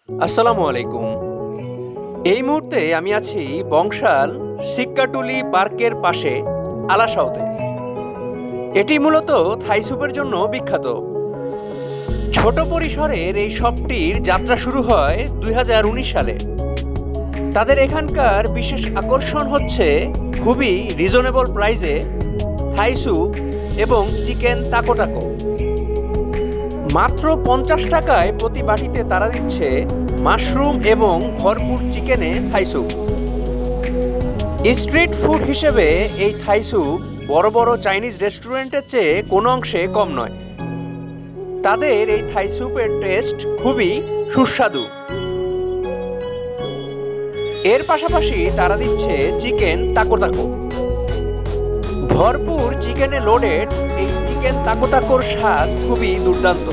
আসসালামু আলাইকুম। এই মুহূর্তে আমি আছি বংশাল সিক্কাটুলি পার্কের পাশে আলাসাওতে। এটি মূলত থাই স্যুপের জন্য বিখ্যাত। ছোট পরিসরের এই শপটির যাত্রা শুরু হয় ২০১৯ সালে। তাদের এখানকার বিশেষ আকর্ষণ হচ্ছে খুবই রিজনেবল প্রাইসে থাই স্যুপ এবং চিকেন টাকো টাকো। মাত্র ৫০ টাকায় প্রতি বাটিতে তারা দিচ্ছে মাশরুম এবং ভরপুর চিকেনে থাই স্যুপ। স্ট্রিট ফুড হিসেবে এই থাই স্যুপ বড় বড় চাইনিজ রেস্টুরেন্টের চেয়ে কোনো অংশে কম নয়। তাদের এই থাই স্যুপের টেস্ট খুবই সুস্বাদু। এর পাশাপাশি তারা দিচ্ছে চিকেন টাকো টাকো। ভরপুর চিকেনে লোডেড এই চিকেন টাকো টাকোর স্বাদ খুবই দুর্দান্ত।